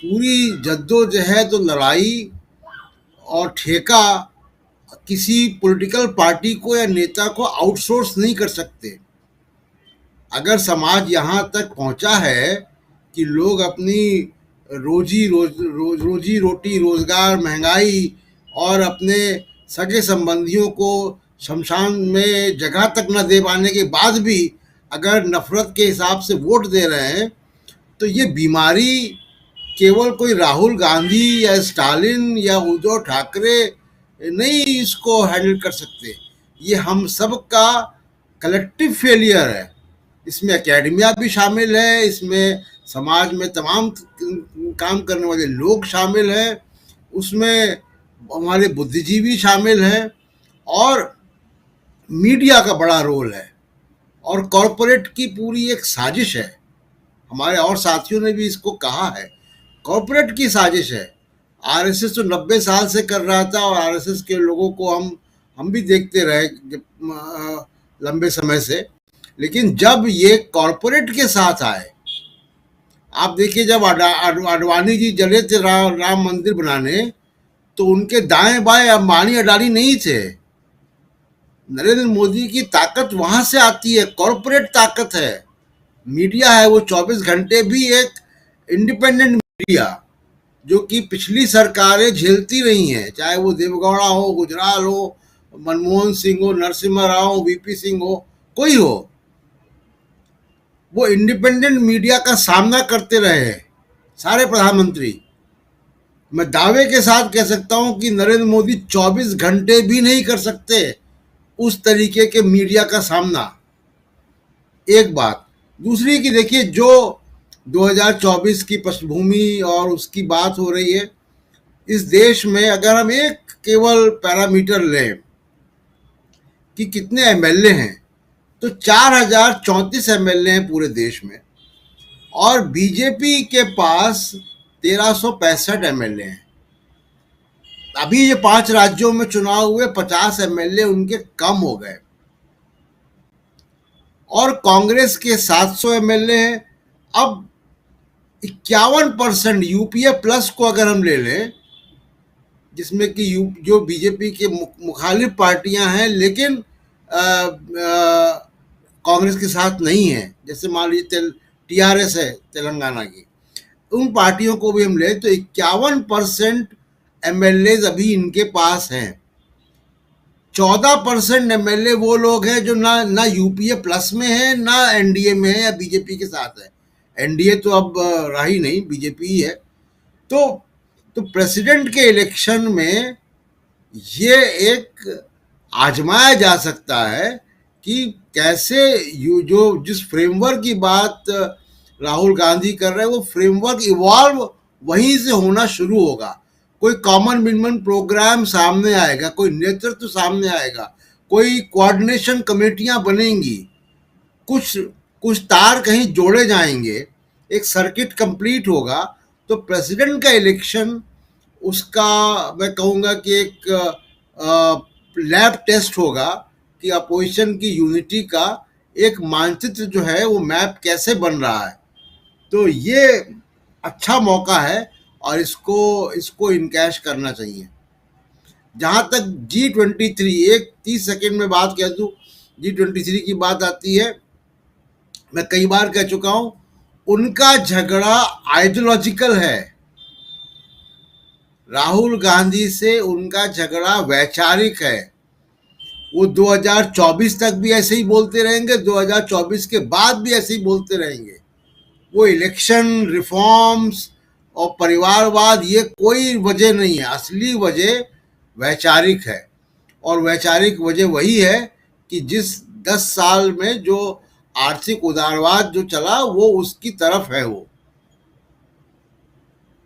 पूरी जद्दोजहद और लड़ाई और ठेका किसी पॉलिटिकल पार्टी को या नेता को आउटसोर्स नहीं कर सकते। अगर समाज यहाँ तक पहुँचा है कि लोग अपनी रोजी रोटी, रोजगार, महंगाई और अपने सगे संबंधियों को शमशान में जगह तक न दे पाने के बाद भी अगर नफरत के हिसाब से वोट दे रहे हैं, तो ये बीमारी केवल कोई राहुल गांधी या स्टालिन या उद्धव ठाकरे नहीं इसको हैंडल कर सकते। ये हम सब का कलेक्टिव फेलियर है। इसमें एकेडमिया भी शामिल है, इसमें समाज में तमाम काम करने वाले लोग शामिल हैं, उसमें हमारे बुद्धिजीवी शामिल हैं और मीडिया का बड़ा रोल है और कॉरपोरेट की पूरी एक साजिश है। हमारे और साथियों ने भी इसको कहा है, कॉरपोरेट की साजिश है। आरएसएस तो 90 साल से कर रहा था और आरएसएस के लोगों को हम भी देखते रहे लंबे समय से, लेकिन जब ये कॉरपोरेट के साथ आए, आप देखिए जब अडवाणी जी चले थे राम मंदिर बनाने, तो उनके दाएं बाएं अंबानी अडानी नहीं थे। नरेंद्र मोदी की ताकत वहां से आती है, कॉरपोरेट ताकत है। मीडिया है वो 24 घंटे भी एक इंडिपेंडेंट मीडिया, जो कि पिछली सरकारें झेलती रही हैं, चाहे वो देवगौड़ा हो, गुजराल हो, मनमोहन सिंह हो, नरसिम्हा राव हो, वीपी सिंह हो, कोई हो, वो इंडिपेंडेंट मीडिया का सामना करते रहे हैं सारे प्रधानमंत्री। मैं दावे के साथ कह सकता हूं कि नरेंद्र मोदी 24 घंटे भी नहीं कर सकते उस तरीके के मीडिया का सामना। एक बात। दूसरी कि देखिए, जो 2024 की पृष्ठभूमि और उसकी बात हो रही है, इस देश में अगर हम एक केवल पैरामीटर लें कि कितने एमएलए हैं, तो 4034 एमएलए हैं पूरे देश में और बीजेपी के पास 1365 एमएलए हैं। अभी ये 5 राज्यों में चुनाव हुए, 50 एमएलए उनके कम हो गए और कांग्रेस के 700 एमएलए हैं। अब 51% यूपीए प्लस को अगर हम ले लें, जिसमें कि जो बीजेपी के मुखालिफ पार्टियां हैं लेकिन कांग्रेस के साथ नहीं है, जैसे मान लीजिए टीआरएस है तेलंगाना की, उन पार्टियों को भी हम ले तो 51% एमएलए अभी इनके पास हैं। 14% एमएलए वो लोग हैं जो ना यूपीए प्लस में है, ना एनडीए में है या बीजेपी के साथ है। एनडीए तो अब रहा ही नहीं, बीजेपी ही है। तो प्रेसिडेंट के इलेक्शन में ये एक आजमाया जा सकता है कि कैसे जो जिस फ्रेमवर्क की बात राहुल गांधी कर रहे हैं, वो फ्रेमवर्क इवॉल्व वहीं से होना शुरू होगा। कोई कॉमन मिनिमम प्रोग्राम सामने आएगा, कोई नेतृत्व सामने आएगा, कोई कोऑर्डिनेशन कमेटियां बनेंगी, कुछ तार कहीं जोड़े जाएंगे, एक सर्किट कंप्लीट होगा। तो प्रेसिडेंट का इलेक्शन, उसका मैं कहूँगा कि एक लैब टेस्ट होगा कि अपोजिशन की यूनिटी का एक मानचित्र जो है वो मैप कैसे बन रहा है। तो ये अच्छा मौका है और इसको इनकैश करना चाहिए। जहाँ तक G23, एक 30 सेकेंड में बात कह दूँ, G23 की बात आती है, मैं कई बार कह चुका हूँ, उनका झगड़ा आइडियोलॉजिकल है। राहुल गांधी से उनका झगड़ा वैचारिक है। वो 2024 तक भी ऐसे ही बोलते रहेंगे, 2024 के बाद भी ऐसे ही बोलते रहेंगे। वो इलेक्शन, रिफॉर्म्स और परिवारवाद ये कोई वजह नहीं है। असली वजह वैचारिक है और वैचारिक वजह वही है कि जिस 10 साल में जो आर्थिक उदारवाद जो चला वो उसकी तरफ है वो।